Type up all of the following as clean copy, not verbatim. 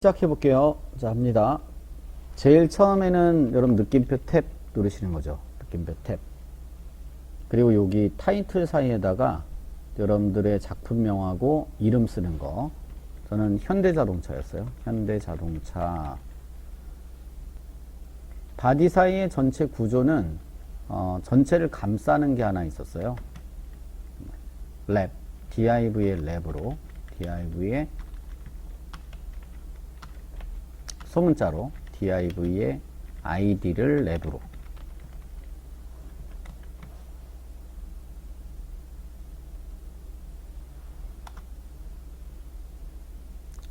시작해 볼게요. 자, 합니다. 제일 처음에는 여러분 느낌표 탭 누르시는 거죠. 느낌표 탭. 그리고 여기 타이틀 사이에다가 여러분들의 작품명하고 이름 쓰는 거. 저는 현대자동차였어요. 현대자동차. 바디 사이의 전체 구조는 전체를 감싸는 게 하나 있었어요. 랩. div의 랩으로. div의 소문자로 div의 id를 랩으로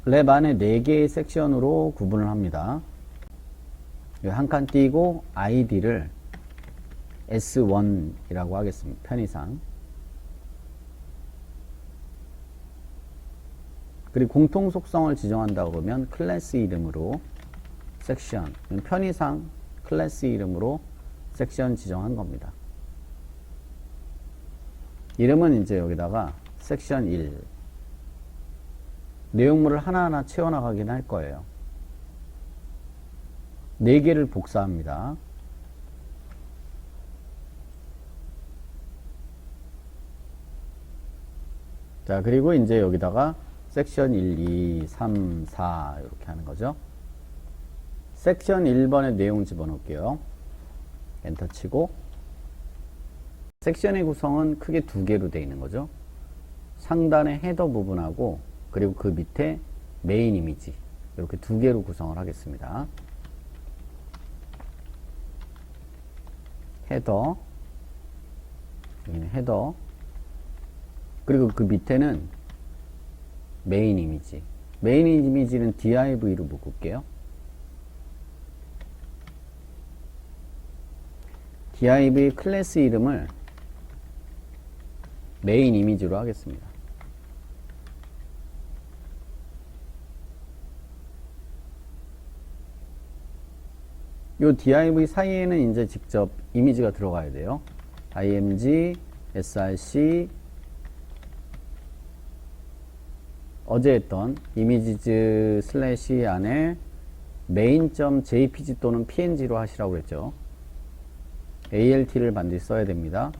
랩 안에 4개의 섹션으로 구분을 합니다. 한 칸 띄고 id를 S1이라고 하겠습니다. 편의상. 그리고 공통 속성을 지정한다고 그러면 클래스 이름으로 섹션, 편의상 클래스 이름으로 섹션 지정한 겁니다. 이름은 이제 여기다가 섹션 1 내용물을 하나하나 채워나가긴 할 거예요. 4개를 복사합니다. 자, 그리고 이제 여기다가 섹션 1, 2, 3, 4 이렇게 하는 거죠. 섹션 1번에 내용 집어넣을게요. 엔터 치고 섹션의 구성은 크게 2개로 되어 있는 거죠. 상단의 헤더 부분하고 그리고 그 밑에 메인 이미지 이렇게 2개로 구성을 하겠습니다. 헤더, 여기는 헤더, 그리고 그 밑에는 메인 이미지. 메인 이미지는 div로 묶을게요. div 클래스 이름을 메인 이미지로 하겠습니다. 요 div 사이에는 이제 직접 이미지가 들어가야 돼요. img, src, 어제 했던 이미지즈 슬래시 안에 main.jpg 또는 png로 하시라고 그랬죠. alt를 반드시 써야 됩니다.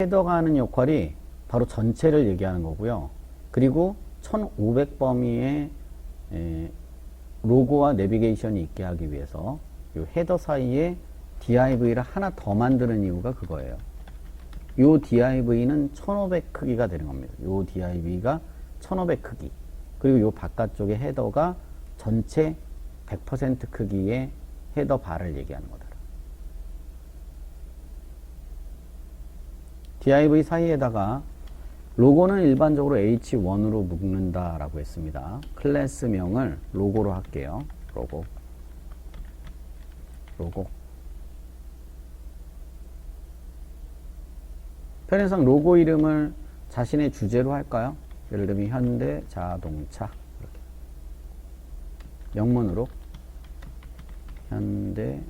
헤더가 하는 역할이 바로 전체를 얘기하는 거고요. 그리고 1500 범위의 로고와 내비게이션이 있게 하기 위해서 이 헤더 사이에 div를 하나 더 만드는 이유가 그거예요. 이 div는 1500 크기가 되는 겁니다. 이 div가 1500 크기. 그리고 이 바깥쪽의 헤더가 전체 100% 크기의 헤더 바를 얘기하는 거다. div 사이에다가 로고는 일반적으로 h1으로 묶는다 라고 했습니다. 클래스명을 로고로 할게요. 로고. 편의상 로고 이름을 자신의 주제로 할까요? 예를 들면 현대자동차 이렇게 영문으로 현대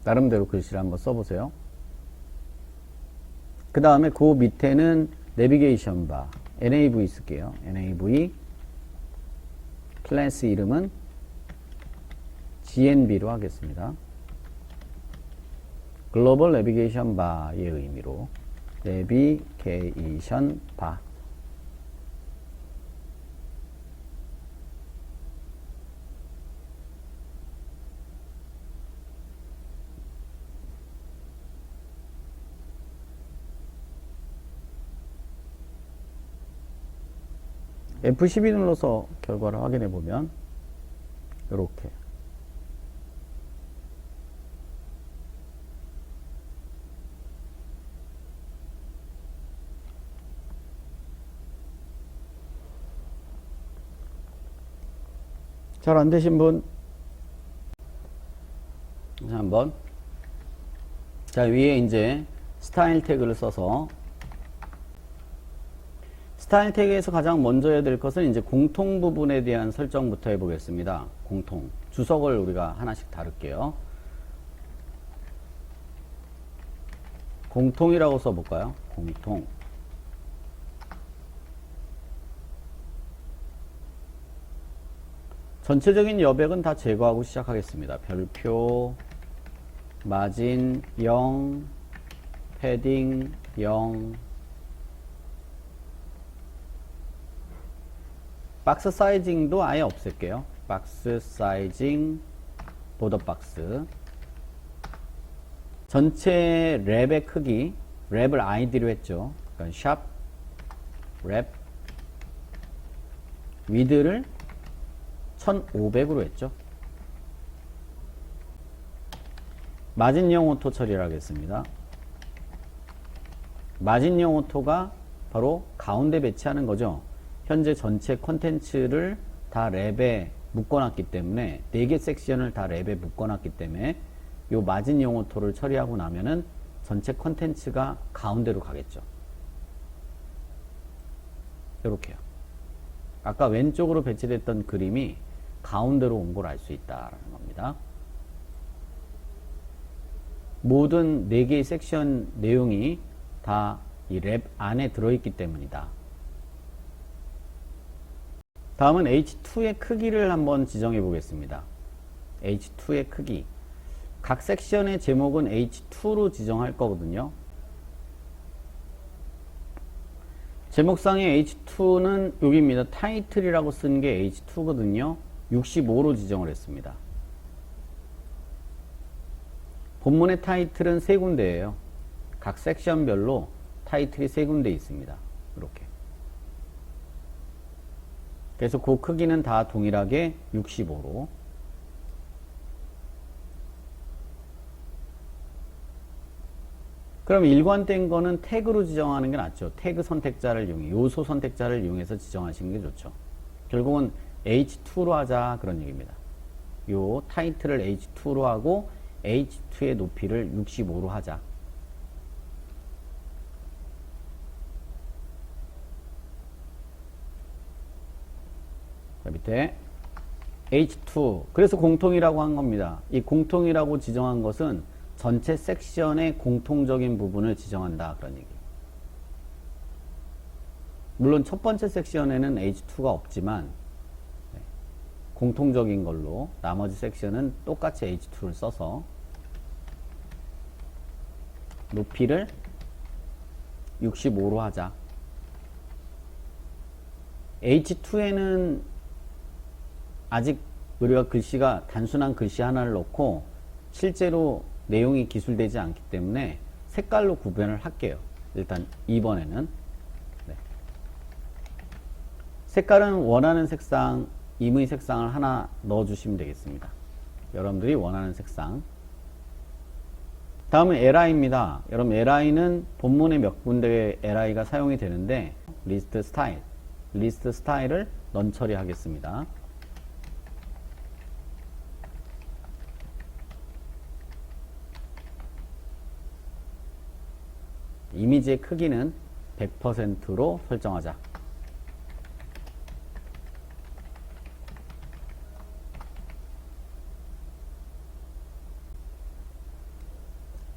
나름대로 글씨를 한번 써보세요. 그 다음에 그 밑에는 내비게이션 바 nav 쓸게요. nav 클래스 이름은 GNB로 하겠습니다. 글로벌 내비게이션 바의 의미로 내비게이션 바. F12 눌러서 결과를 확인해 보면 이렇게 잘 안되신 분 한번 자 위에 이제 스타일 태그를 써서 스타일 태그에서 가장 먼저 해야 될 것은 이제 공통 부분에 대한 설정부터 해보겠습니다. 공통. 주석을 우리가 하나씩 다룰게요. 공통이라고 써볼까요? 공통. 전체적인 여백은 다 제거하고 시작하겠습니다. 별표, 마진 0, 패딩 0, 박스 사이징도 아예 없앨게요. 박스 사이징, 보더 박스. 전체 랩의 크기, 랩을 id로 했죠. 그러니까 샵, 랩, 위드를 1500으로 했죠. 마진형 오토 처리를 하겠습니다. 마진형 오토가 바로 가운데 배치하는 거죠. 현재 전체 컨텐츠를 다 랩에 묶어놨기 때문에 4개 섹션을 다 랩에 묶어놨기 때문에 요 마진형 오토를 처리하고 나면은 전체 컨텐츠가 가운데로 가겠죠. 이렇게요. 아까 왼쪽으로 배치됐던 그림이 가운데로 온 걸 알 수 있다라는 겁니다. 모든 4개의 섹션 내용이 다 이 랩 안에 들어있기 때문이다. 다음은 H2의 크기를 한번 지정해 보겠습니다. H2의 크기. 각 섹션의 제목은 H2로 지정할 거거든요. 제목상의 H2는 여기입니다. 타이틀이라고 쓴 게 H2거든요. 65로 지정을 했습니다. 본문의 타이틀은 3군데예요. 각 섹션별로 타이틀이 3군데 있습니다. 이렇게. 그래서 그 크기는 다 동일하게 65로. 그럼 일관된 거는 태그로 지정하는 게 낫죠. 태그 선택자를 이용해, 요소 선택자를 이용해서 지정하시는 게 좋죠. 결국은 H2로 하자 그런 얘기입니다. 요 타이틀을 H2로 하고 H2의 높이를 65로 하자. 자, 밑에 H2. 그래서 공통이라고 한 겁니다. 이 공통이라고 지정한 것은 전체 섹션의 공통적인 부분을 지정한다 그런 얘기예요. 물론 첫 번째 섹션에는 H2가 없지만 공통적인 걸로 나머지 섹션은 똑같이 H2를 써서 높이를 65로 하자. H2에는 아직 우리가 글씨가 단순한 글씨 하나를 넣고 실제로 내용이 기술되지 않기 때문에 색깔로 구별을 할게요. 일단 2번에는 네. 색깔은 원하는 색상, 임의 색상을 하나 넣어주시면 되겠습니다. 여러분들이 원하는 색상. 다음은 li입니다. 여러분 li는 본문에 몇 군데의 li가 사용이 되는데 리스트 스타일, 리스트 스타일을 넌 처리하겠습니다. 이미지의 크기는 100%로 설정하자.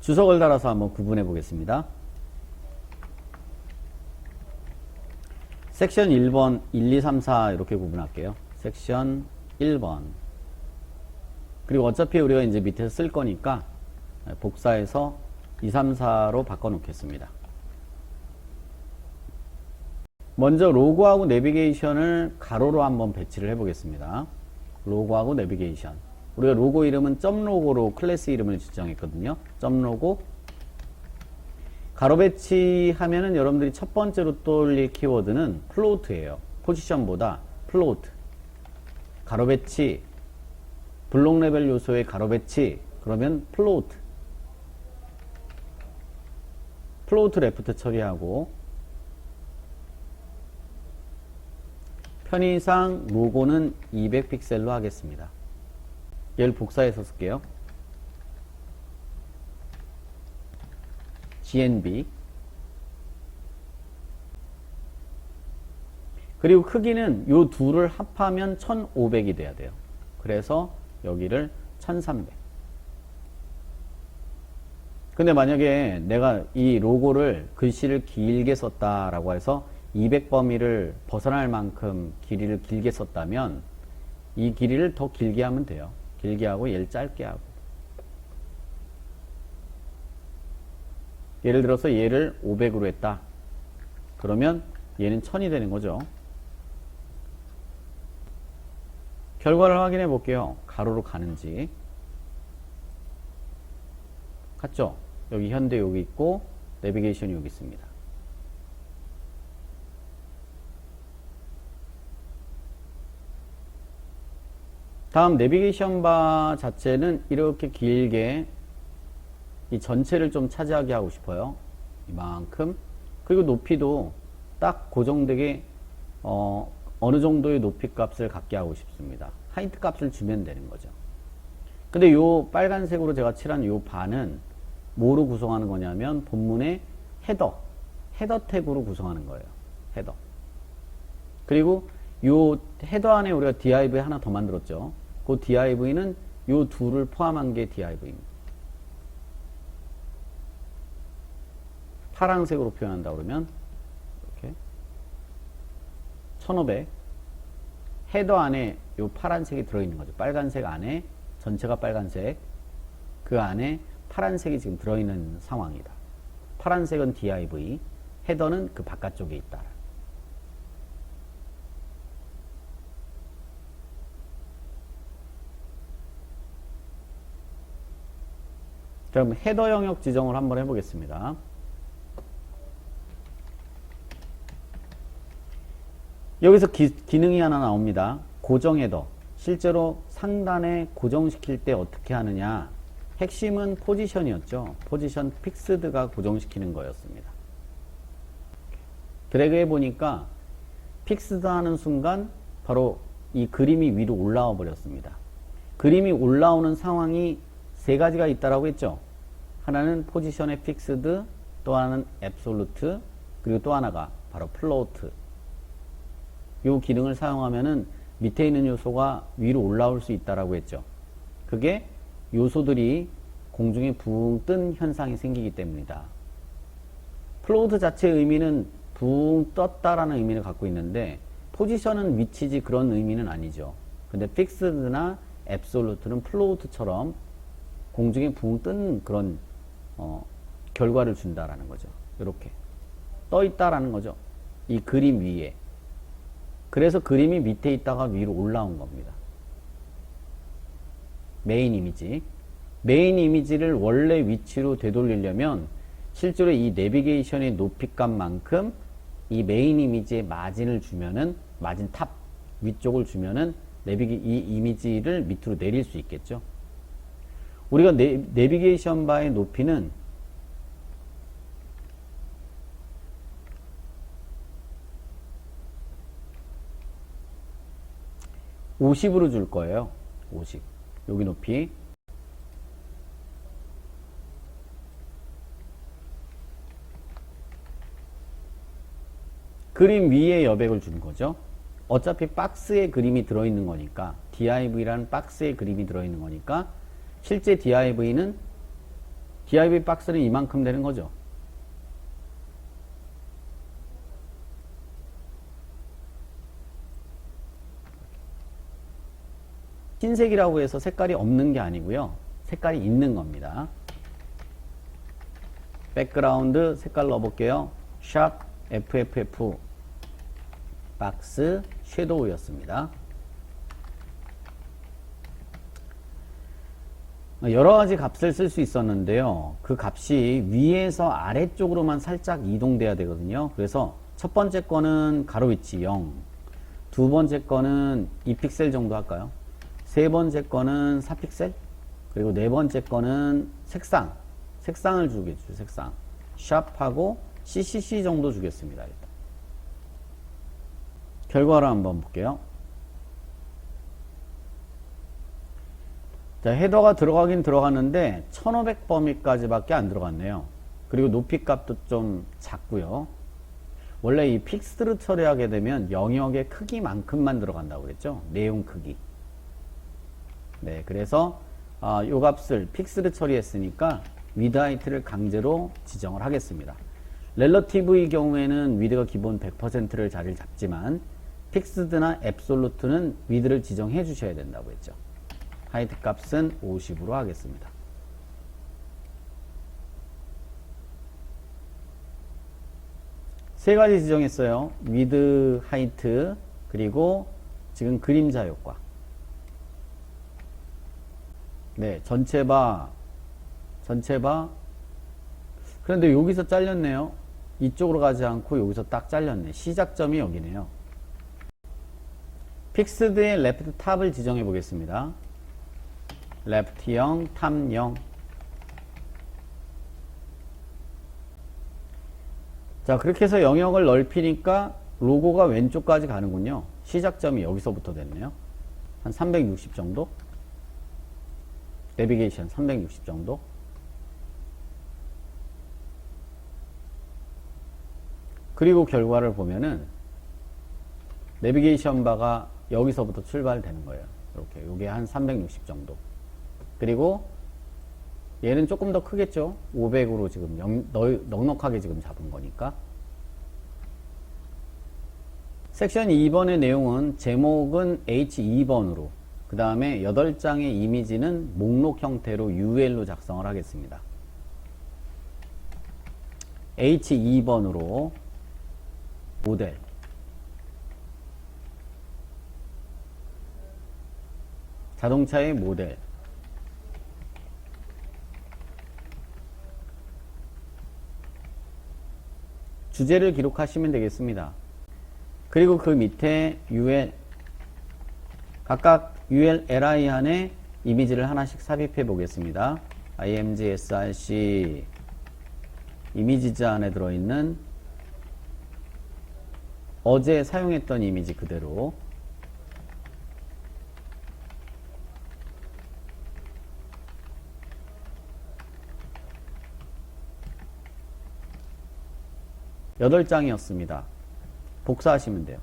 주석을 달아서 한번 구분해 보겠습니다. 섹션 1번, 1, 2, 3, 4 이렇게 구분할게요. 섹션 1번. 그리고 어차피 우리가 이제 밑에서 쓸 거니까 복사해서 2, 3, 4로 바꿔 놓겠습니다. 먼저 로고하고 내비게이션을 가로로 한번 배치를 해 보겠습니다. 로고하고 내비게이션. 우리가 로고 이름은 .로고로 클래스 이름을 지정했거든요. .로고. 가로 배치하면은 여러분들이 첫 번째로 떠올릴 키워드는 플로트예요. 포지션보다 플로트. 가로 배치. 블록 레벨 요소의 가로 배치. 그러면 플로트. 플로트 레프트 처리하고 편의상 로고는 200픽셀로 하겠습니다. 얘를 복사해서 쓸게요. GNB. 그리고 크기는 요 둘을 합하면 1500이 돼야 돼요. 그래서 여기를 1300. 근데 만약에 내가 이 로고를 글씨를 길게 썼다라고 해서 200범위를 벗어날 만큼 길이를 길게 썼다면 이 길이를 더 길게 하면 돼요. 길게 하고 얘를 짧게 하고. 예를 들어서 얘를 500으로 했다. 그러면 얘는 1000이 되는 거죠. 결과를 확인해 볼게요. 가로로 가는지. 같죠? 여기 현대 여기 있고 내비게이션이 여기 있습니다. 다음 내비게이션 바 자체는 이렇게 길게 이 전체를 좀 차지하게 하고 싶어요. 이만큼. 그리고 높이도 딱 고정되게 어느 정도의 높이 값을 갖게 하고 싶습니다. 하이트 값을 주면 되는 거죠. 근데 요 빨간색으로 제가 칠한 요 바는 뭐로 구성하는 거냐면 본문의 헤더 태그로 구성하는 거예요. 헤더. 그리고 요 헤더 안에 우리가 div 하나 더 만들었죠. 그 div는 요 둘을 포함한 게 div입니다. 파란색으로 표현한다 그러면 이렇게 1500 헤더 안에 요 파란색이 들어있는 거죠. 빨간색 안에 전체가 빨간색, 그 안에 파란색이 지금 들어있는 상황이다. 파란색은 div, 헤더는 그 바깥쪽에 있다. 그럼 헤더 영역 지정을 한번 해보겠습니다. 여기서 기능이 하나 나옵니다. 고정 헤더. 실제로 상단에 고정시킬 때 어떻게 하느냐. 핵심은 포지션이었죠. 포지션 픽스드가 고정시키는 거였습니다. 드래그 해보니까 픽스드 하는 순간 바로 이 그림이 위로 올라와 버렸습니다. 그림이 올라오는 상황이 세 가지가 있다라고 했죠. 하나는 포지션의 픽스드, 또 하나는 앱솔루트, 그리고 또 하나가 바로 플로트. 이 기능을 사용하면은 밑에 있는 요소가 위로 올라올 수 있다라고 했죠. 그게 요소들이 공중에 붕 뜬 현상이 생기기 때문이다. 플로트 자체의 의미는 붕 떴다라는 의미를 갖고 있는데 포지션은 위치지 그런 의미는 아니죠. 근데 픽스드나 앱솔루트는 플로트처럼 공중에 붕 뜬 그런 결과를 준다라는 거죠. 이렇게 떠 있다라는 거죠. 이 그림 위에. 그래서 그림이 밑에 있다가 위로 올라온 겁니다. 메인 이미지. 메인 이미지를 원래 위치로 되돌리려면 실제로 이 내비게이션의 높이값만큼 이 메인 이미지에 마진을 주면은, 마진 탑 위쪽을 주면은 이 이미지를 밑으로 내릴 수 있겠죠. 우리가 내비게이션 바의 높이는 50으로 줄 거예요. 50. 여기 높이. 그림 위에 여백을 준 거죠. 어차피 박스에 그림이 들어있는 거니까, div라는 박스에 그림이 들어있는 거니까 실제 div 박스는 이만큼 되는 거죠. 흰색이라고 해서 색깔이 없는 게 아니고요. 색깔이 있는 겁니다. 백그라운드 색깔 넣어볼게요. 샵 FFF 박스 섀도우였습니다. 여러 가지 값을 쓸 수 있었는데요. 그 값이 위에서 아래쪽으로만 살짝 이동돼야 되거든요. 그래서 첫 번째 거는 가로 위치 0, 두 번째 거는 2픽셀 정도 할까요? 세 번째 거는 4픽셀, 그리고 네 번째 거는 색상을 주겠죠. 색상 샵하고 CCC 정도 주겠습니다. 일단 결과를 한번 볼게요. 자, 헤더가 들어가긴 들어갔는데 1500범위까지밖에 안 들어갔네요. 그리고 높이 값도 좀 작고요. 원래 이 픽스드를 처리하게 되면 영역의 크기만큼만 들어간다고 그랬죠. 내용 크기. 네, 그래서 요 값을 픽스드 처리했으니까 위드 하이트를 강제로 지정을 하겠습니다. 렐러티브의 경우에는 위드가 기본 100%를 자리를 잡지만 픽스드나 앱솔루트는 위드를 지정해 주셔야 된다고 했죠. 하이트 값은 50으로 하겠습니다. 세 가지 지정했어요. 위드, 하이트, 그리고 지금 그림자 효과. 네, 전체 바. 그런데 여기서 잘렸네요. 이쪽으로 가지 않고 여기서 딱 잘렸네. 시작점이 여기네요. 픽스드의 레프트 탑을 지정해 보겠습니다. 레프트 0, 탑 0. 자, 그렇게 해서 영역을 넓히니까 로고가 왼쪽까지 가는군요. 시작점이 여기서부터 됐네요. 한 360 정도? 내비게이션 360 정도? 그리고 결과를 보면은 내비게이션 바가 여기서부터 출발되는 거예요. 이렇게 요게 한 360 정도. 그리고 얘는 조금 더 크겠죠. 500으로 지금 넉넉하게 지금 잡은 거니까. 섹션 2번의 내용은 제목은 H2번으로, 그 다음에 8장의 이미지는 목록 형태로 UL로 작성을 하겠습니다. H2번으로 모델, 자동차의 모델, 주제를 기록하시면 되겠습니다. 그리고 그 밑에 UL, 각각 UL, LI 안에 이미지를 하나씩 삽입해 보겠습니다. img src 이미지즈 안에 들어있는 어제 사용했던 이미지 그대로, 여덟 장이었습니다. 복사하시면 돼요.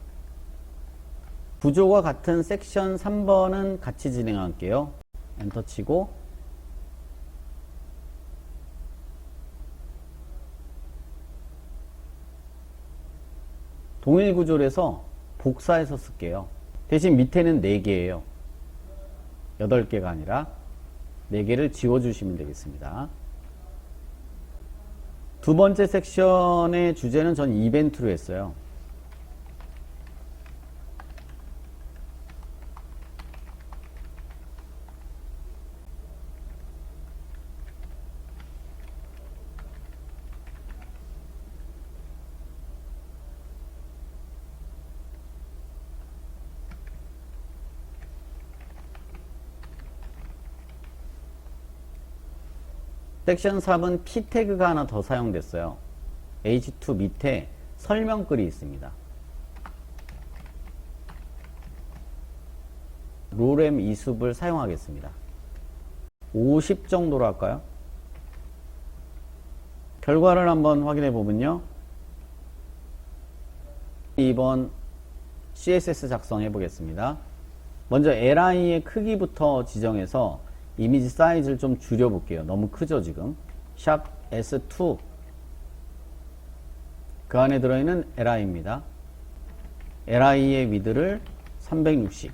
구조가 같은 섹션 3번은 같이 진행할게요. 엔터 치고 동일 구조에서 복사해서 쓸게요. 대신 밑에는 4개예요. 8개가 아니라 4개를 지워주시면 되겠습니다. 두 번째 섹션의 주제는 전 이벤트로 했어요. 섹션 3은 P 태그가 하나 더 사용됐어요. H2 밑에 설명글이 있습니다. 로렘 이숲을 사용하겠습니다. 50 정도로 할까요? 결과를 한번 확인해 보면요. 2번 CSS 작성해 보겠습니다. 먼저 LI의 크기부터 지정해서 이미지 사이즈를 좀 줄여 볼게요. 너무 크죠 지금. 샵 S2, 그 안에 들어있는 LI입니다. LI의 위드를 360,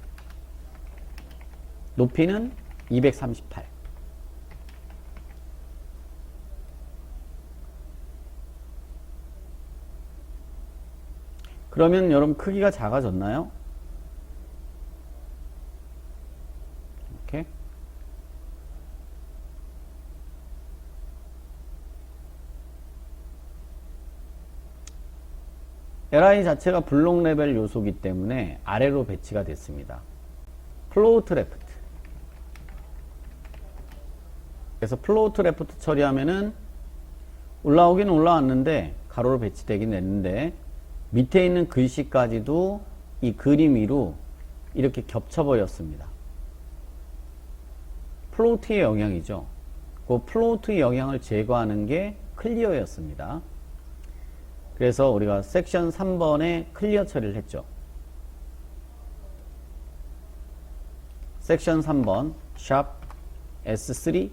높이는 238. 그러면 여러분 크기가 작아졌나요? 이렇게. LI 자체가 블록 레벨 요소이기 때문에 아래로 배치가 됐습니다. 플로우트 레프트. 그래서 플로우트 레프트 처리하면은 올라오긴 올라왔는데 가로로 배치되긴 했는데 밑에 있는 글씨까지도 이 그림 위로 이렇게 겹쳐버렸습니다. 플로우트의 영향이죠. 그 플로우트의 영향을 제거하는 게 클리어였습니다. 그래서 우리가 섹션 3번에 클리어 처리를 했죠. 섹션 3번 샵 S3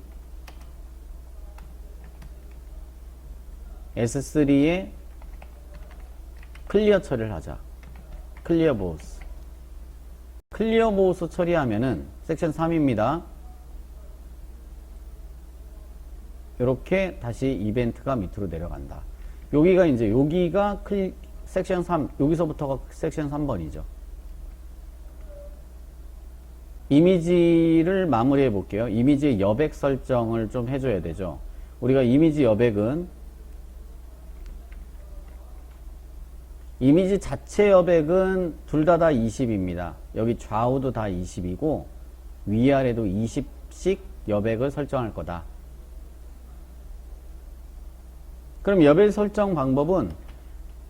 S3에 클리어 처리를 하자. 클리어 보스. 클리어 보스 처리하면은 섹션 3입니다. 이렇게 다시 이벤트가 밑으로 내려간다. 여기가 이제 여기가 섹션 3, 여기서부터가 섹션 3번이죠. 이미지를 마무리해 볼게요. 이미지의 여백 설정을 좀 해줘야 되죠. 우리가 이미지 여백은 이미지 자체 여백은 둘 다 20입니다. 여기 좌우도 다 20이고 위아래도 20씩 여백을 설정할 거다. 그럼 여백 설정 방법은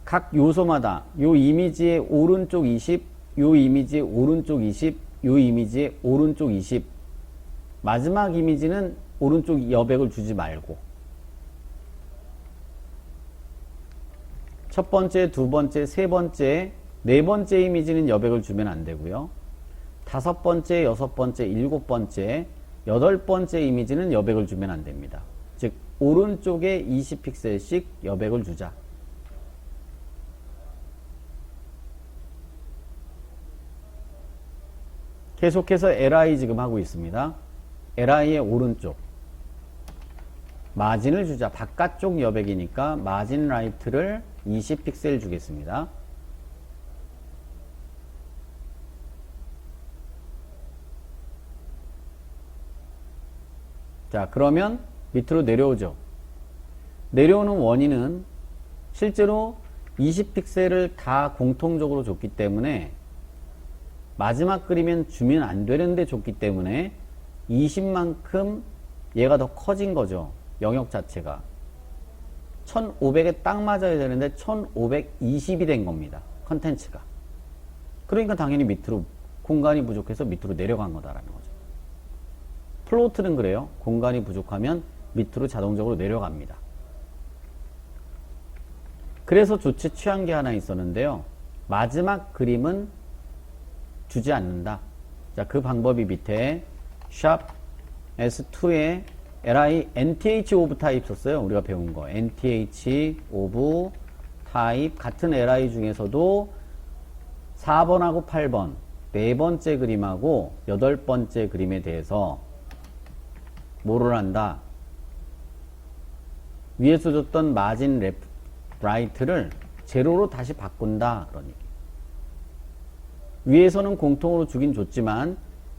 각 요소마다 요 이미지의 오른쪽 20, 요 이미지의 오른쪽 20, 요 이미지의 오른쪽 20, 마지막 이미지는 오른쪽 여백을 주지 말고 첫 번째, 두 번째, 세 번째, 네 번째 이미지는 여백을 주면 안 되고요. 다섯 번째, 여섯 번째, 일곱 번째, 여덟 번째 이미지는 여백을 주면 안 됩니다. 즉 오른쪽에 20픽셀씩 여백을 주자. 계속해서 li 지금 하고 있습니다. li의 오른쪽 마진을 주자. 바깥쪽 여백이니까 마진 라이트를 20픽셀 주겠습니다. 자, 그러면 밑으로 내려오죠. 내려오는 원인은 실제로 20픽셀을 다 공통적으로 줬기 때문에 마지막 그림엔 주면 안 되는데 줬기 때문에 20만큼 얘가 더 커진 거죠. 영역 자체가 1500에 딱 맞아야 되는데 1520이 된 겁니다. 컨텐츠가. 그러니까 당연히 밑으로 공간이 부족해서 밑으로 내려간 거다라는 거죠. 플로트는 그래요. 공간이 부족하면 밑으로 자동적으로 내려갑니다. 그래서 조치 취한 게 하나 있었는데요. 마지막 그림은 주지 않는다. 자, 그 방법이 밑에 샵 S2에 li nth of type 썼어요. 우리가 배운 거. nth of type 같은 li 중에서도 4번하고 8번 네 번째 그림하고 여덟 번째 그림에 대해서 뭐를 한다? 위에서 줬던 마진 라이트를 제로로 다시 바꾼다. 그런 얘기. 위에서는 공통으로 주긴 줬지만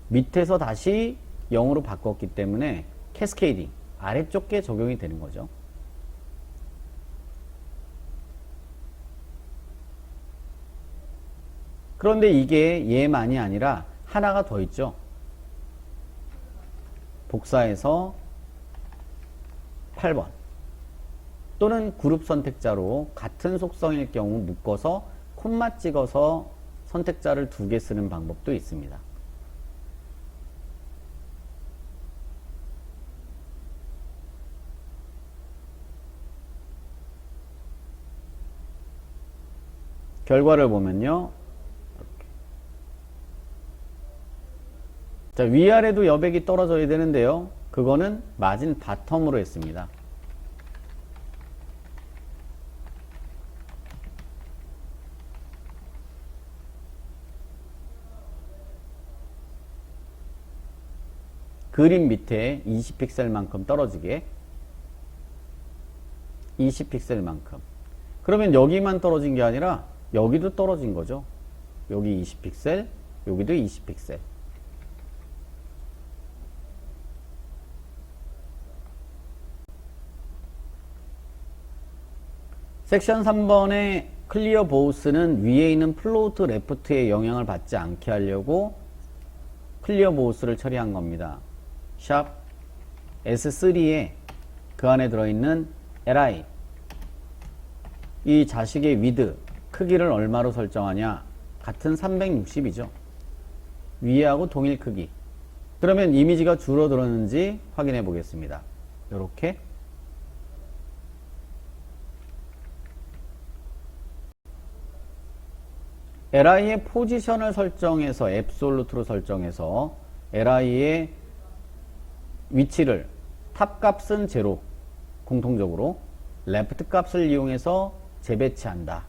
밑에서 다시 0으로 바꿨기 때문에 캐스케이딩, 아래쪽에 적용이 되는 거죠. 그런데 이게 얘만이 아니라 하나가 더 있죠. 복사해서 8번 또는 그룹 선택자로 같은 속성일 경우 묶어서 콤마 찍어서 선택자를 두 개 쓰는 방법도 있습니다. 결과를 보면요. 이렇게. 자, 위아래도 여백이 떨어져야 되는데요. 그거는 마진 바텀으로 했습니다. 그림 밑에 20픽셀만큼 떨어지게 20픽셀만큼. 그러면 여기만 떨어진 게 아니라 여기도 떨어진 거죠. 여기 20픽셀, 여기도 20픽셀. 섹션 3번의 클리어 보우스는 위에 있는 플로트 레프트의 영향을 받지 않게 하려고 클리어 보우스를 처리한 겁니다. 샵 S3에 그 안에 들어있는 li 이 자식의 위드 크기를 얼마로 설정하냐? 같은 360이죠. 위에하고 동일 크기. 그러면 이미지가 줄어들었는지 확인해 보겠습니다. 이렇게 li의 포지션을 설정해서 앱솔루트로 설정해서 li의 위치를 탑 값은 제로 공통적으로 레프트 값을 이용해서 재배치한다.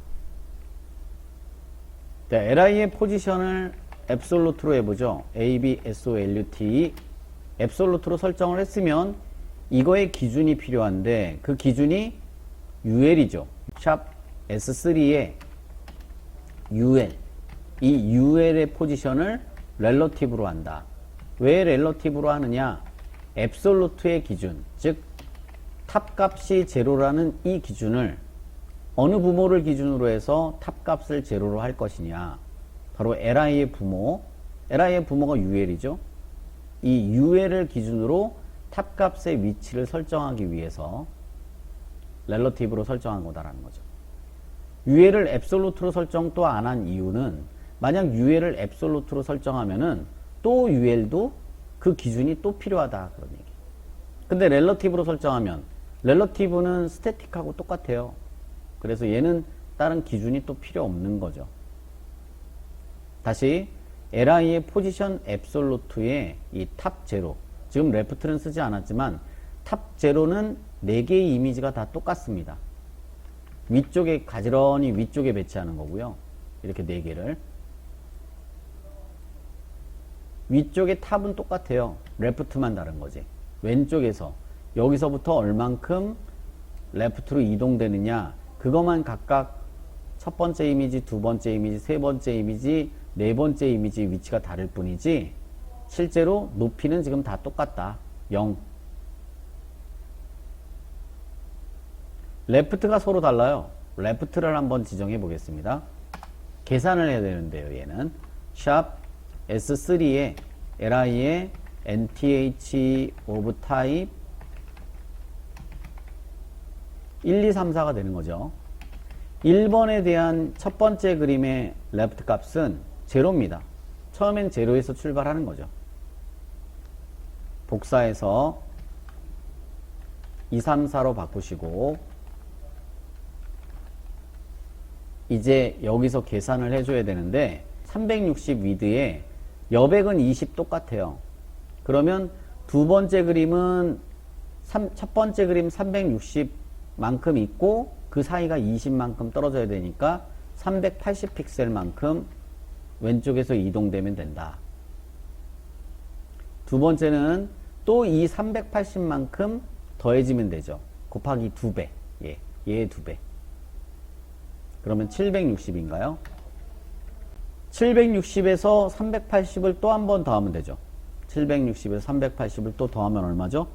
자, li의 포지션을 앱솔루트로 해보죠. absolute 앱솔루트로 설정을 했으면 이거의 기준이 필요한데 그 기준이 ul이죠. 샵 s3에 ul 이 ul의 포지션을 렐러티브로 한다. 왜 렐러티브로 하느냐? 앱솔루트의 기준, 즉 탑 값이 제로라는 이 기준을 어느 부모를 기준으로 해서 탑 값을 제로로 할 것이냐? 바로 li의 부모, li의 부모가 ul이죠. 이 ul을 기준으로 탑 값의 위치를 설정하기 위해서 렐러티브로 설정한 거다라는 거죠. ul을 앱솔루트로 설정 또 안 한 이유는 만약 ul을 앱솔루트로 설정하면은 또 ul도 그 기준이 또 필요하다 그런 얘기. 근데 렐러티브로 설정하면 렐러티브는 스태틱하고 똑같아요. 그래서 얘는 다른 기준이 또 필요 없는 거죠. 다시 li의 포지션 앱솔루트의 이 탑 제로, 지금 레프트는 쓰지 않았지만 탑 제로는 4개의 이미지가 다 똑같습니다. 위쪽에 가지런히 위쪽에 배치하는 거고요. 이렇게 4개를 위쪽에 탑은 똑같아요. 레프트만 다른 거지. 왼쪽에서 여기서부터 얼만큼 레프트로 이동되느냐 그것만 각각 첫 번째 이미지, 두 번째 이미지, 세 번째 이미지, 네 번째 이미지 위치가 다를 뿐이지 실제로 높이는 지금 다 똑같다. 0. 레프트가 서로 달라요. 레프트를 한번 지정해 보겠습니다. 계산을 해야 되는데요. 얘는 샵 S3에 li의 nth of type 1, 2, 3, 4가 되는 거죠. 1번에 대한 첫 번째 그림의 레프트 값은 제로입니다. 처음엔 제로에서 출발하는 거죠. 복사해서 2, 3, 4로 바꾸시고 이제 여기서 계산을 해줘야 되는데 360 위드에 여백은 20 똑같아요. 그러면 두 번째 그림은 첫 번째 그림 360만큼 있고 그 사이가 20만큼 떨어져야 되니까 380 픽셀만큼 왼쪽에서 이동되면 된다. 두 번째는 또 이 380만큼 더해지면 되죠. 곱하기 2배. 예, 얘의 2배. 그러면 760인가요? 760에서 380을 또 한 번 더하면 되죠. 760에서 380을 또 더하면 얼마죠?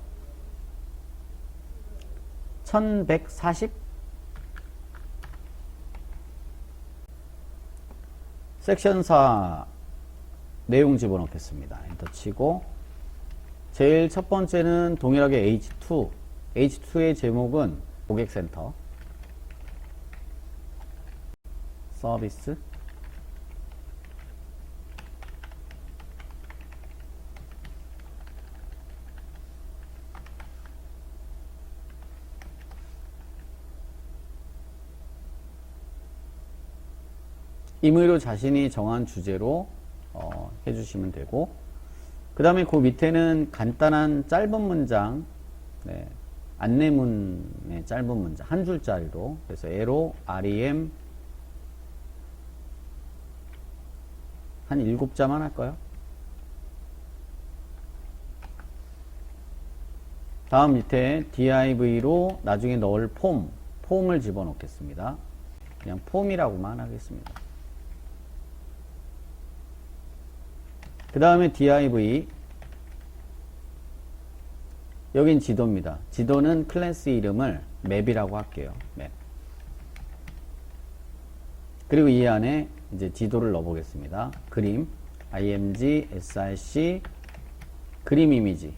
1140? 섹션 4 내용 집어넣겠습니다. 엔터 치고 제일 첫 번째는 동일하게 H2 H2의 제목은 고객센터 서비스 임의로 자신이 정한 주제로 해주시면 되고 그 다음에 그 밑에는 간단한 짧은 문장 네, 안내문의 짧은 문장 한 줄짜리로 그래서 에로 REM 한 7자만 할까요? 다음 밑에 div로 나중에 넣을 폼을 집어넣겠습니다. 그냥 폼이라고만 하겠습니다. 그 다음에 div 여긴 지도입니다. 지도는 클래스 이름을 맵이라고 할게요. 맵. 그리고 이 안에 이제 지도를 넣어 보겠습니다. 그림 img src 그림 이미지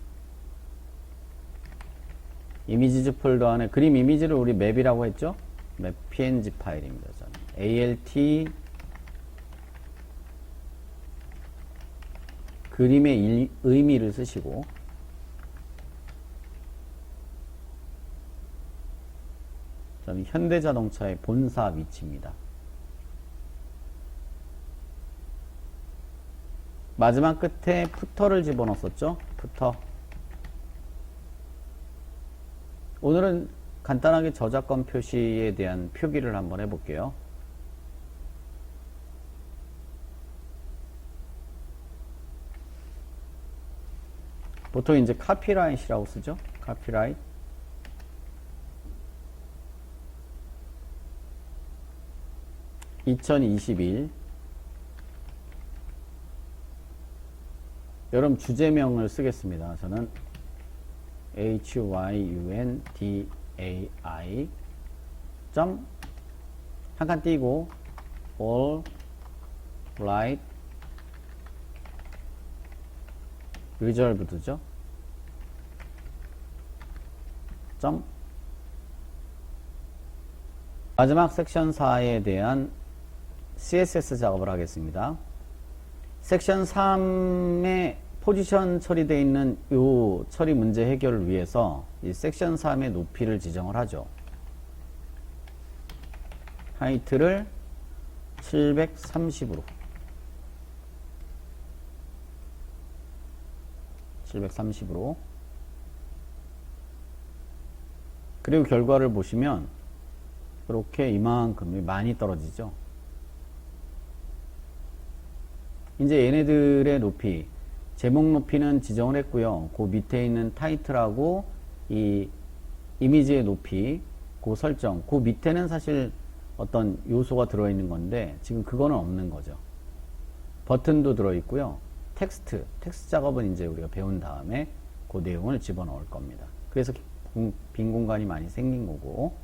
이미지즈 폴더 안에 그림 이미지를 우리 맵이라고 했죠? 맵 png 파일입니다. 저는 alt 그림의 의미를 쓰시고 저는 현대자동차의 본사 위치입니다. 마지막 끝에 푸터를 집어넣었었죠? 푸터. 오늘은 간단하게 저작권 표시에 대한 표기를 한번 해볼게요. 보통 이제 카피라이트라고 쓰죠. 카피라이트. (2021) 여러분 주제명을 쓰겠습니다. 저는 HYUNDAI 점 한 칸 띄고 all right reserved죠. 점 마지막 섹션 4에 대한 CSS 작업을 하겠습니다. 섹션 3에 포지션 처리되어 있는 이 처리 문제 해결을 위해서 이 섹션 3의 높이를 지정을 하죠. 하이트를 730으로 730으로 그리고 결과를 보시면 이렇게 이만큼이 많이 떨어지죠. 이제 얘네들의 높이, 제목 높이는 지정을 했고요. 그 밑에 있는 타이틀하고 이 이미지의 높이, 그 설정, 그 밑에는 사실 어떤 요소가 들어있는 건데 지금 그거는 없는 거죠. 버튼도 들어있고요. 텍스트 작업은 이제 우리가 배운 다음에 그 내용을 집어넣을 겁니다. 그래서 빈 공간이 많이 생긴 거고,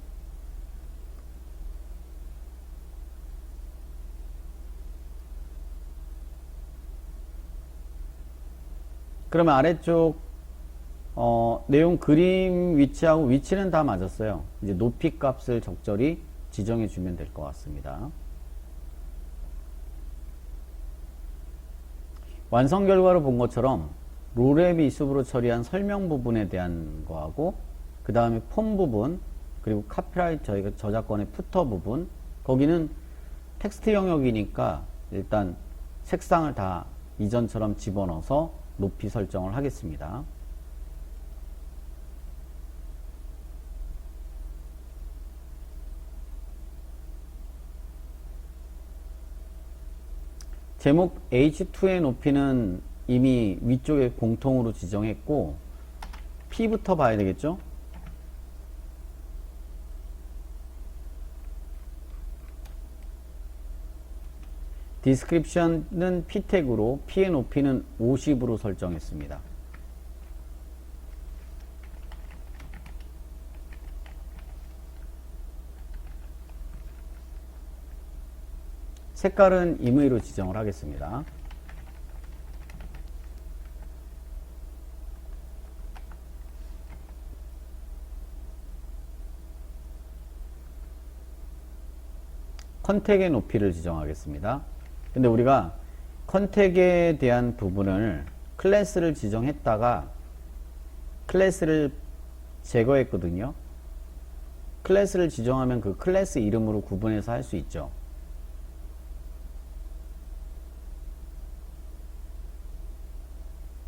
그러면 아래쪽 내용 그림 위치하고 위치는 다 맞았어요. 이제 높이 값을 적절히 지정해 주면 될 것 같습니다. 완성 결과를 본 것처럼 롤의 미습으로 처리한 설명 부분에 대한 거하고 그 다음에 폼 부분 그리고 카피라이트 저희가 저작권의 푸터 부분, 거기는 텍스트 영역이니까 일단 색상을 다 이전처럼 집어넣어서 높이 설정을 하겠습니다. 제목 H2의 높이는 이미 위쪽에 공통으로 지정했고 P부터 봐야 되겠죠? 디스크립션은 P 태그로 P의 높이는 50으로 설정했습니다. 색깔은 임의로 지정을 하겠습니다. 컨택의 높이를 지정하겠습니다. 근데 우리가 컨택에 대한 부분을 클래스를 지정했다가 클래스를 제거했거든요. 클래스를 지정하면 그 클래스 이름으로 구분해서 할 수 있죠.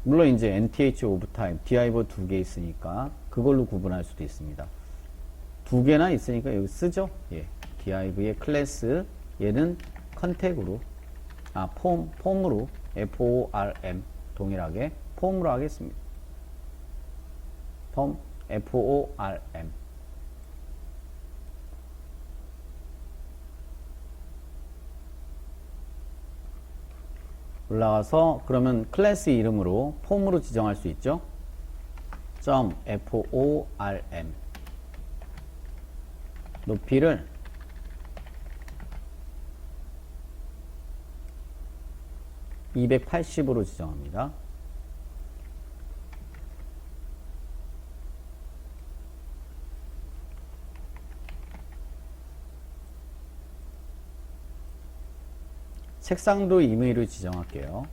물론 이제 nth of time, div 두 개 있으니까 그걸로 구분할 수도 있습니다. 두 개나 있으니까 여기 쓰죠. 예, div의 클래스, 얘는 컨택으로 폼으로 form 동일하게 폼으로 하겠습니다. 폼 form 올라가서 그러면 클래스 이름으로 폼으로 지정할 수 있죠. .form 높이를 280으로 지정합니다. 색상도 임의로 지정할게요.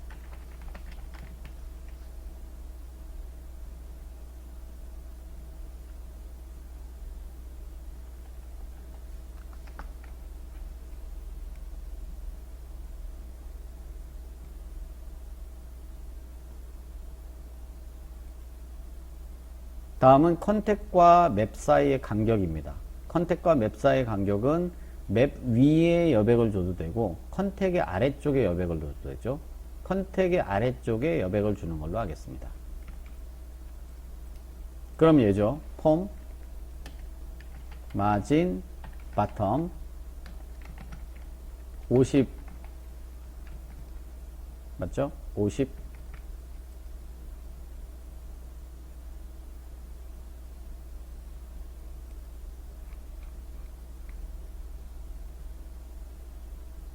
다음은 컨택과 맵 사이의 간격입니다. 컨택과 맵 사이의 간격은 맵 위에 여백을 줘도 되고 컨택의 아래쪽에 여백을 줘도 되죠. 컨택의 아래쪽에 여백을 주는 걸로 하겠습니다. 그럼 얘죠. 폼 마진 바텀 50 맞죠? 50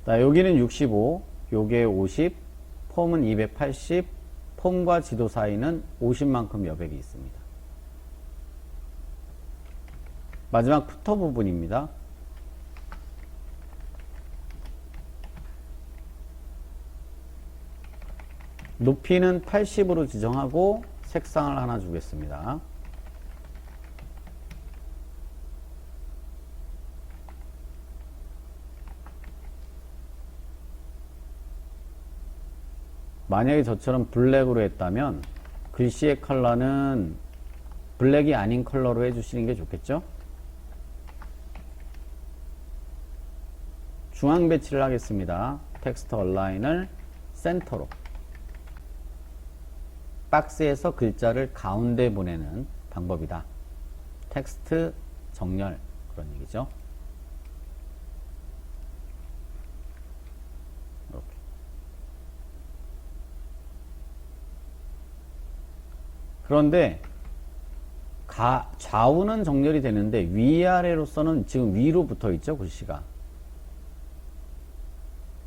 자, 여기는 65, 요게 50, 폼은 280, 폼과 지도 사이는 50만큼 여백이 있습니다. 마지막 푸터 부분입니다. 높이는 80으로 지정하고 색상을 하나 주겠습니다. 만약에 저처럼 블랙으로 했다면 글씨의 컬러는 블랙이 아닌 컬러로 해주시는 게 좋겠죠? 중앙 배치를 하겠습니다. 텍스트 얼라인을 센터로. 박스에서 글자를 가운데 보내는 방법이다. 텍스트 정렬, 그런 얘기죠. 이렇게. 그런데 좌우는 정렬이 되는데 위아래로서는 지금 위로 붙어 있죠, 글씨가.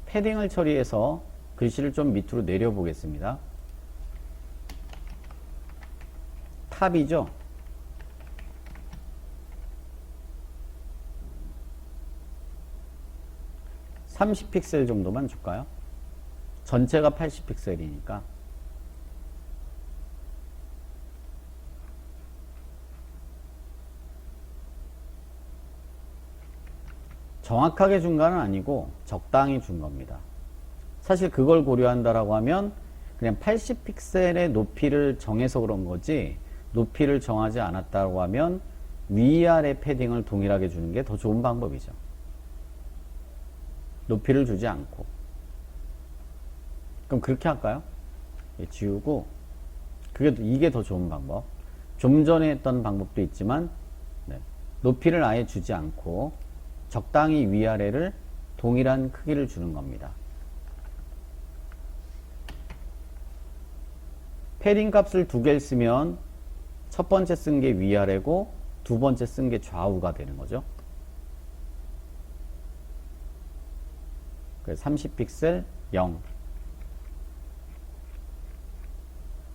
패딩을 처리해서 글씨를 좀 밑으로 내려 보겠습니다. 탑이죠. (30픽셀) 정도만 줄까요? 전체가 80픽셀이니까. 정확하게 준 건 아니고 적당히 준 겁니다. 사실 그걸 고려한다라고 하면 그냥 80픽셀의 높이를 정해서 그런 거지, 높이를 정하지 않았다고 하면 위아래 패딩을 동일하게 주는 게 더 좋은 방법이죠. 높이를 주지 않고. 그럼 그렇게 할까요? 지우고, 이게 더 좋은 방법. 좀 전에 했던 방법도 있지만, 네. 높이를 아예 주지 않고 적당히 위아래를 동일한 크기를 주는 겁니다. 패딩 값을 2개를 쓰면 첫 번째 쓴 게 위아래고 두 번째 쓴 게 좌우가 되는 거죠. 그래서 30픽셀 0.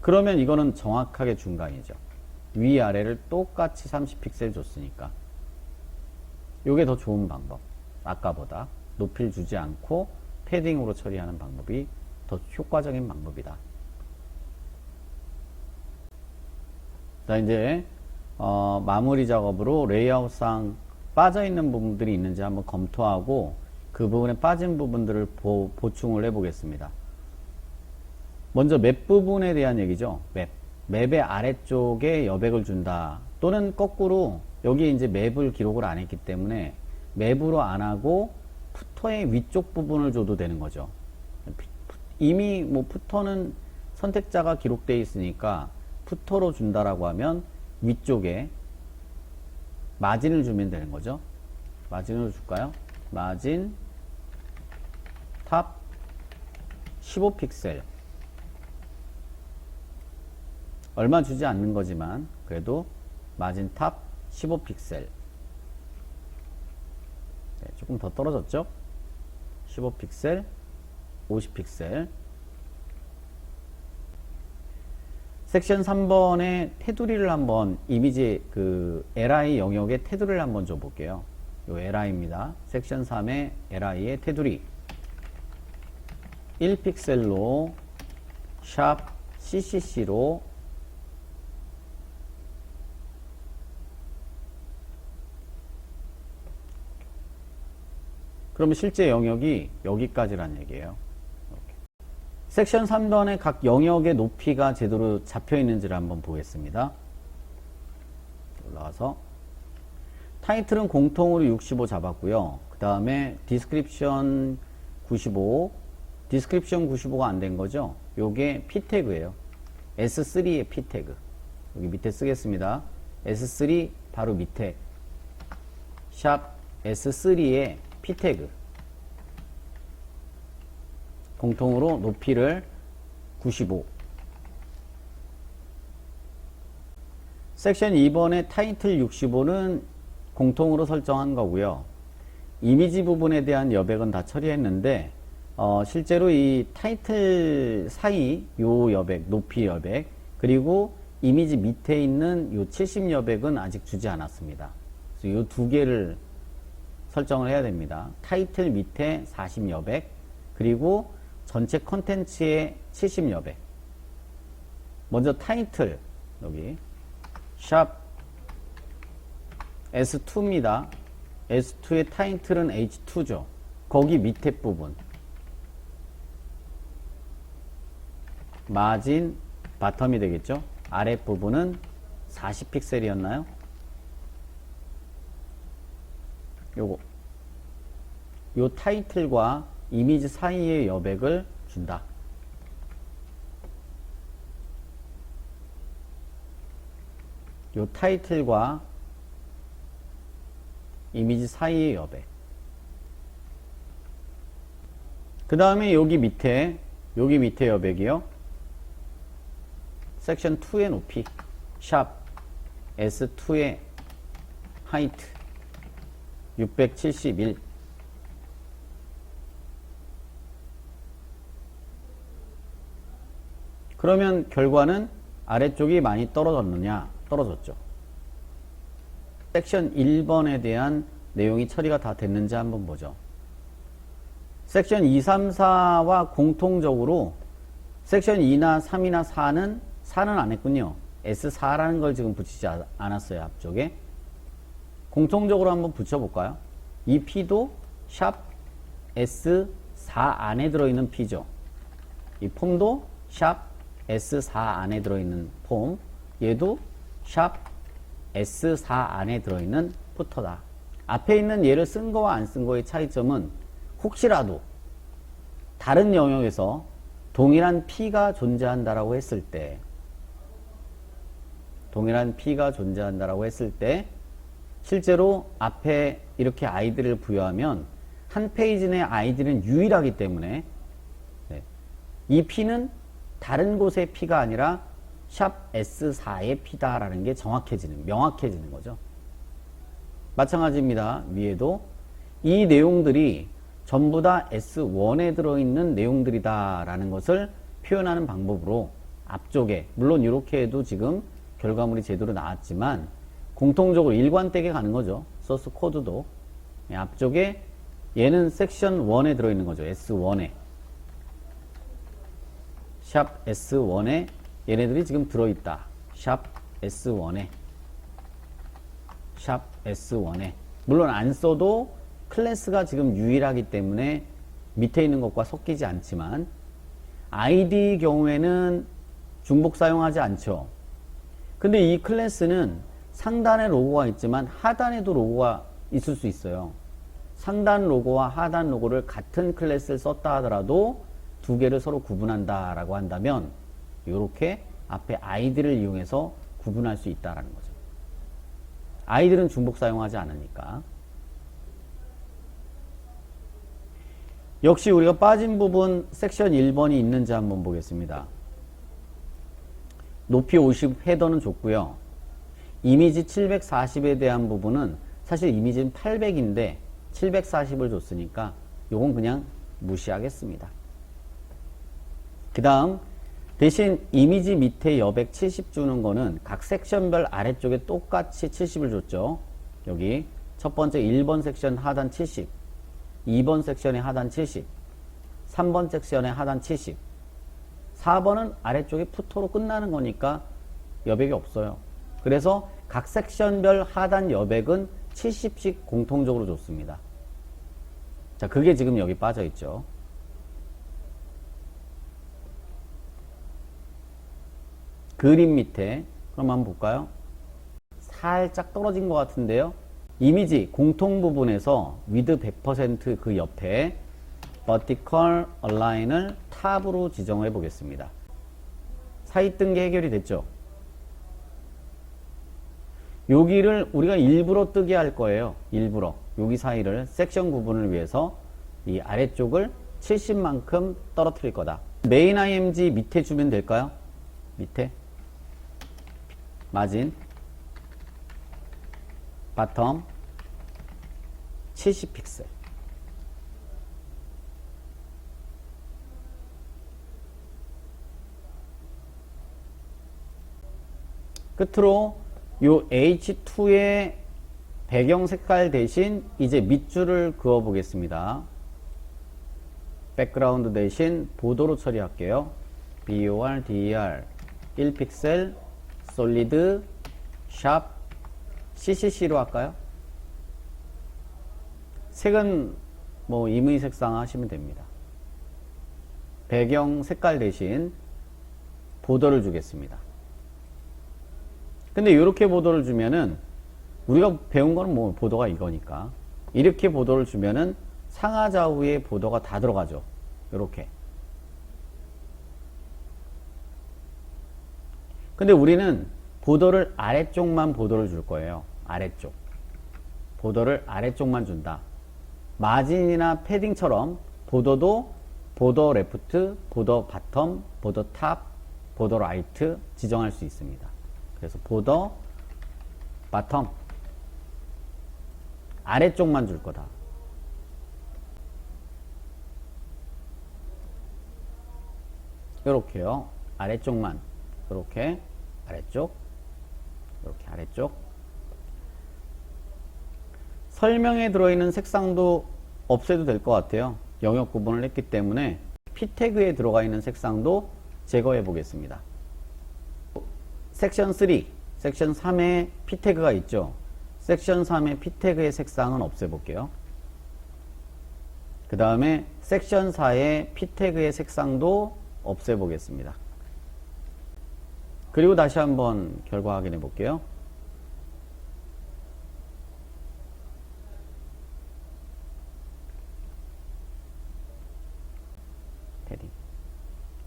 그러면 이거는 정확하게 중간이죠. 위아래를 똑같이 30픽셀 줬으니까. 요게 더 좋은 방법. 아까보다 높이를 주지 않고 패딩으로 처리하는 방법이 더 효과적인 방법이다. 자, 이제 마무리 작업으로 레이아웃상 빠져있는 부분들이 있는지 한번 검토하고 그 부분에 빠진 부분들을 보충을 해 보겠습니다. 먼저 맵 부분에 대한 얘기죠. 맵의 아래쪽에 여백을 준다. 또는 거꾸로 여기 이제 맵을 기록을 안 했기 때문에 맵으로 안 하고 푸터의 위쪽 부분을 줘도 되는 거죠. 이미 뭐 푸터는 선택자가 기록되어 있으니까 푸터로 준다라고 하면 위쪽에 마진을 주면 되는 거죠. 마진으로 줄까요? 마진 탑 15픽셀. 얼마 주지 않는 거지만 그래도 마진 탑 15픽셀. 네, 조금 더 떨어졌죠? 15픽셀, 50픽셀. 섹션 3번의 테두리를 한번 이미지 li 영역의 테두리를 한번 줘 볼게요. 요 li입니다. 섹션 3의 li의 테두리 1픽셀로 샵 ccc로 그러면 실제 영역이 여기까지란 얘기예요. 이렇게. 섹션 3번의 각 영역의 높이가 제대로 잡혀 있는지를 한번 보겠습니다. 올라가서 타이틀은 공통으로 65 잡았고요. 그 다음에 디스크립션 95, 디스크립션 95가 안 된 거죠. 요게 P 태그예요. S3의 P 태그. 여기 밑에 쓰겠습니다. S3 바로 밑에 샵 S3의 P 태그. 공통으로 높이를 95. 섹션 2번의 타이틀 65는 공통으로 설정한 거고요. 이미지 부분에 대한 여백은 다 처리했는데 실제로 이 타이틀 사이 요 여백, 높이 여백, 그리고 이미지 밑에 있는 요 70 여백은 아직 주지 않았습니다. 그래서 요 두 개를 설정을 해야 됩니다. 타이틀 밑에 40 여백, 그리고 전체 컨텐츠의 70 여백. 먼저 타이틀, 여기 샵 S2입니다. S2의 타이틀은 H2죠. 거기 밑에 부분 마진 바텀이 되겠죠. 아랫부분은 40픽셀이었나요? 요거 요 타이틀과 이미지 사이의 여백을 준다. 요 타이틀과 이미지 사이의 여백. 그 다음에 여기 밑에 여백이요. 섹션 2의 높이 샵 S2의 하이트 671. 그러면 결과는 아래쪽이 많이 떨어졌느냐? 떨어졌죠. 섹션 1번에 대한 내용이 처리가 다 됐는지 한번 보죠. 섹션 2, 3, 4와 공통적으로 섹션 2나 3이나 4는 안 했군요. S4라는 걸 지금 붙이지 않았어요. 앞쪽에. 공통적으로 한번 붙여볼까요? 이 P도 샵 S4 안에 들어있는 P죠. 이 폼도 샵 S4 안에 들어있는 폼. 얘도 샵 S4 안에 들어있는 푸터다. 앞에 있는 얘를 쓴 거와 안 쓴 거의 차이점은 혹시라도 다른 영역에서 동일한 P가 존재한다라고 했을 때 실제로 앞에 이렇게 아이디를 부여하면 한 페이지 내 아이디는 유일하기 때문에 이 P는 다른 곳의 P가 아니라 샵 S4의 P다라는 게 명확해지는 거죠. 마찬가지입니다. 위에도 이 내용들이 전부 다 S1에 들어있는 내용들이다라는 것을 표현하는 방법으로 앞쪽에, 물론 이렇게 해도 지금 결과물이 제대로 나왔지만 공통적으로 일관되게 가는 거죠. 소스 코드도. 앞쪽에 얘는 섹션 1에 들어있는 거죠. S1에. 샵 S1에 얘네들이 지금 들어있다. 샵 S1에. 샵 S1에. 물론 안 써도 클래스가 지금 유일하기 때문에 밑에 있는 것과 섞이지 않지만 ID 경우에는 중복 사용하지 않죠. 근데 이 클래스는 상단에 로고가 있지만 하단에도 로고가 있을 수 있어요. 상단 로고와 하단 로고를 같은 클래스를 썼다 하더라도 두 개를 서로 구분한다 라고 한다면 이렇게 앞에 아이디를 이용해서 구분할 수 있다라는 거죠. 아이들은 중복 사용하지 않으니까. 역시 우리가 빠진 부분 섹션 1번이 있는지 한번 보겠습니다. 높이 50 헤더는 줬고요. 이미지 740에 대한 부분은 사실 이미지는 800인데 740을 줬으니까 요건 그냥 무시하겠습니다. 그 다음 대신 이미지 밑에 여백 70 주는 거는 각 섹션별 아래쪽에 똑같이 70을 줬죠. 여기 첫 번째 1번 섹션 하단 70, 2번 섹션의 하단 70, 3번 섹션의 하단 70, 4번은 아래쪽에 푸터로 끝나는 거니까 여백이 없어요. 그래서 각 섹션별 하단 여백은 70씩 공통적으로 줬습니다. 자, 그게 지금 여기 빠져 있죠. 그림 밑에 그럼 한번 볼까요? 살짝 떨어진 것 같은데요. 이미지 공통 부분에서 with 100% 그 옆에 vertical align을 탑으로 지정해 보겠습니다. 사이 뜬 게 해결이 됐죠. 여기를 우리가 일부러 뜨게 할 거예요. 일부러 여기 사이를 섹션 구분을 위해서 이 아래쪽을 70만큼 떨어뜨릴 거다. 메인 img 밑에 주면 될까요? 밑에 마진 바텀 70픽셀. 끝으로 요 H2의 배경 색깔 대신 이제 밑줄을 그어 보겠습니다. 백그라운드 대신 보도로 처리할게요. BOR, DER 1픽셀, 솔리드, 샵, CCC로 할까요? 색은 뭐 임의 색상 하시면 됩니다. 배경 색깔 대신 보도를 주겠습니다. 근데 이렇게 보도를 주면은 우리가 배운 거는 뭐 보도가 이거니까 이렇게 보도를 주면은 상하좌우에 보도가 다 들어가죠. 이렇게. 근데 우리는 보도를 아래쪽만 보도를 줄 거예요. 아래쪽. 보도를 아래쪽만 준다. 마진이나 패딩처럼 보도도 보더 레프트, 보더 바텀, 보더 탑, 보더 라이트 지정할 수 있습니다. 그래서 보더 바텀 아래쪽만 줄 거다. 요렇게요. 아래쪽만. 요렇게 아래쪽. 요렇게 아래쪽. 설명에 들어있는 색상도 없애도 될 것 같아요. 영역 구분을 했기 때문에 P 태그에 들어가 있는 색상도 제거해 보겠습니다. 섹션 3, 섹션 3에 P 태그가 있죠. 섹션 3의 P 태그의 색상은 없애 볼게요. 그 다음에 섹션 4의 P 태그의 색상도 없애 보겠습니다. 그리고 다시 한번 결과 확인해 볼게요. 패딩.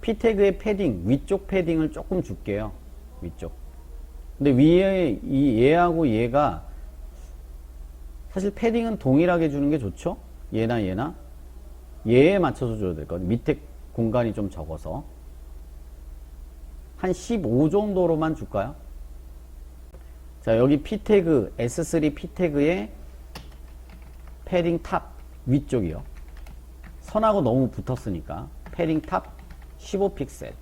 P 태그의 패딩, 위쪽 패딩을 조금 줄게요. 위쪽. 근데 위에 얘하고 얘가 사실 패딩은 동일하게 주는 게 좋죠. 얘나 얘나 얘에 맞춰서 줘야 될 것 같아요. 밑에 공간이 좀 적어서 한 15 정도로만 줄까요? 자, 여기 P 태그 S3 P 태그의 패딩 탑 위쪽이요. 선하고 너무 붙었으니까 패딩 탑 15픽셀.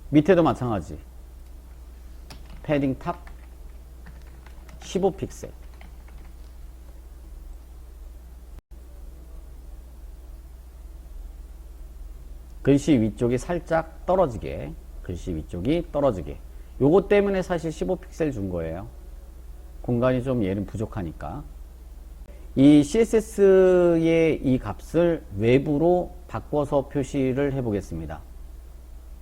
밑에도 마찬가지. 패딩 탑 15픽셀. 글씨 위쪽이 살짝 떨어지게, 글씨 위쪽이 떨어지게. 요거 때문에 사실 15픽셀 준 거예요. 공간이 좀 얘는 부족하니까. 이 CSS의 이 값을 외부로 바꿔서 표시를 해 보겠습니다.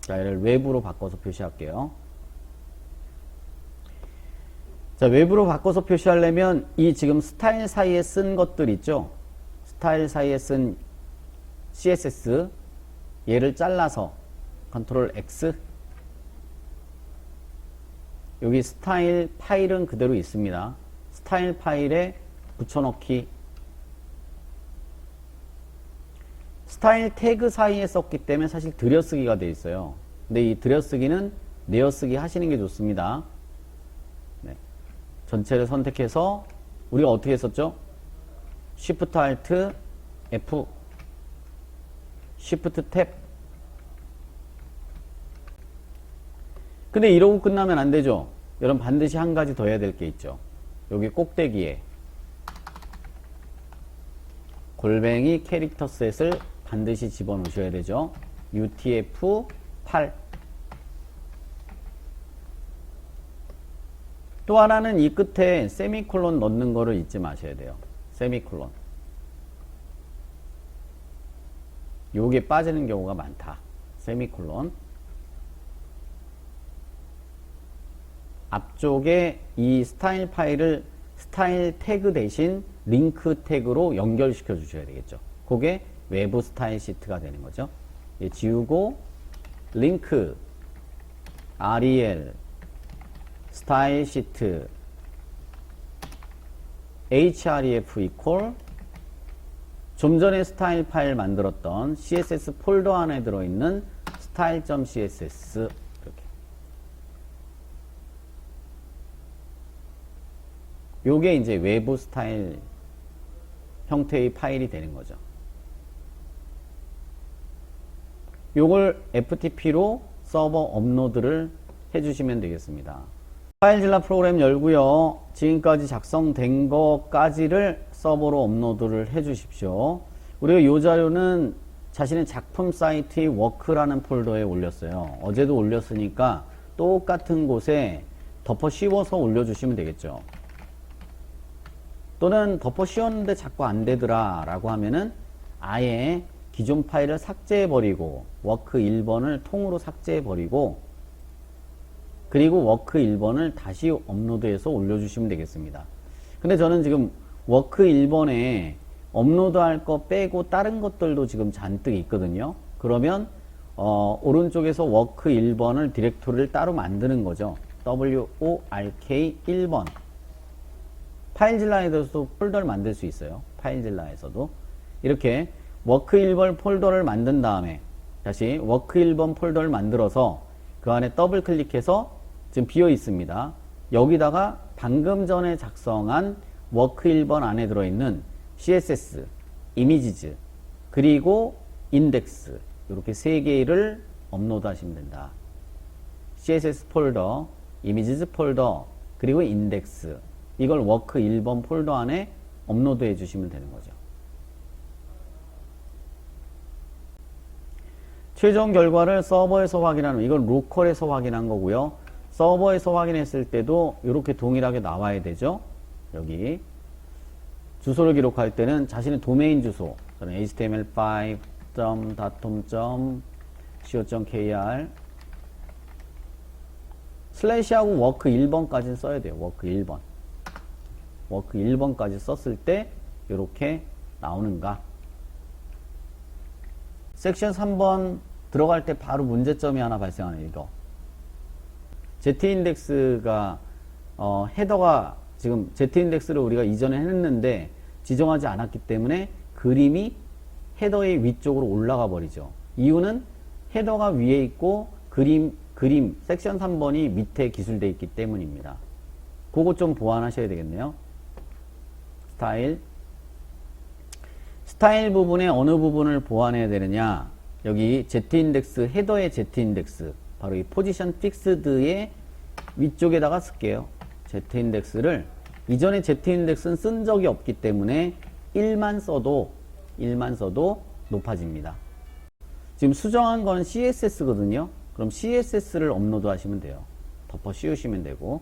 자, 얘를 외부로 바꿔서 표시할게요. 자, 외부로 바꿔서 표시하려면 이 지금 스타일 사이에 쓴 것들 있죠? 스타일 사이에 쓴 CSS 얘를 잘라서 컨트롤 X 여기 스타일 파일은 그대로 있습니다. 스타일 파일에 붙여넣기. 스타일 태그 사이에 썼기 때문에 사실 들여쓰기가 되어 있어요. 근데 이 들여쓰기는 내어쓰기 하시는 게 좋습니다. 네. 전체를 선택해서 우리가 어떻게 했었죠? Shift Alt F Shift 탭. 근데 이러고 끝나면 안 되죠. 여러분 반드시 한 가지 더 해야 될 게 있죠. 여기 꼭대기에 골뱅이 캐릭터 셋을 반드시 집어넣으셔야 되죠. UTF-8. 또 하나는 이 끝에 세미콜론 넣는 거를 잊지 마셔야 돼요. 세미콜론. 요게 빠지는 경우가 많다. 세미콜론. 앞쪽에 이 스타일 파일을 스타일 태그 대신 링크 태그로 연결시켜 주셔야 되겠죠. 그게 외부 스타일 시트가 되는 거죠. 지우고 링크 rel 스타일 시트 href 이퀄 좀 전에 스타일 파일 만들었던 css 폴더 안에 들어있는 style.css 이렇게. 요게 이제 외부 스타일 형태의 파일이 되는 거죠. 요걸 FTP로 서버 업로드를 해주시면 되겠습니다. 파일질라 프로그램 열고요. 지금까지 작성된 것까지를 서버로 업로드를 해 주십시오. 우리가 이 자료는 자신의 작품 사이트의 워크라는 폴더에 올렸어요. 어제도 올렸으니까 똑같은 곳에 덮어 씌워서 올려주시면 되겠죠. 또는 덮어 씌웠는데 자꾸 안 되더라 라고 하면은 아예 기존 파일을 삭제해 버리고 워크 1번을 통으로 삭제해 버리고 그리고 워크 1번을 다시 업로드해서 올려주시면 되겠습니다. 근데 저는 지금 워크 1번에 업로드할 거 빼고 다른 것들도 지금 잔뜩 있거든요. 그러면 오른쪽에서 워크 1번을 디렉토리를 따로 만드는 거죠. WORK 1번 파일질라에서도 폴더를 만들 수 있어요. 파일질라에서도 이렇게 워크 1번 폴더를 만든 다음에 다시 워크 1번 폴더를 만들어서 그 안에 더블 클릭해서 지금 비어 있습니다. 여기다가 방금 전에 작성한 워크 1번 안에 들어있는 CSS, 이미지즈, 그리고 인덱스 이렇게 세 개를 업로드 하시면 된다. CSS 폴더, 이미지즈 폴더, 그리고 인덱스 이걸 워크 1번 폴더 안에 업로드 해 주시면 되는 거죠. 최종 결과를 서버에서 확인하는 이건 로컬에서 확인한 거고요. 서버에서 확인했을 때도 이렇게 동일하게 나와야 되죠. 여기 주소를 기록할 때는 자신의 도메인 주소 저는 html5.datom.co.kr 슬래시하고 워크 1번까지는 써야 돼요. 워크 1번 워크 1번까지 썼을 때 이렇게 나오는가. 섹션 3번 들어갈 때 바로 문제점이 하나 발생하네요. 이거 zindex가 헤더가 지금 zindex를 우리가 이전에 했는데 지정하지 않았기 때문에 그림이 헤더의 위쪽으로 올라가 버리죠. 이유는 헤더가 위에 있고 그림 섹션 3번이 밑에 기술되어 있기 때문입니다. 그거 좀 보완하셔야 되겠네요. 스타일 부분에 어느 부분을 보완해야 되느냐. 여기 z인덱스 헤더의 z인덱스 바로 이 포지션 픽스드의 위쪽에다가 쓸게요. z인덱스를 이전에 z인덱스는 쓴 적이 없기 때문에 1만 써도 높아집니다. 지금 수정한 건 CSS거든요. 그럼 CSS를 업로드 하시면 돼요. 덮어 씌우시면 되고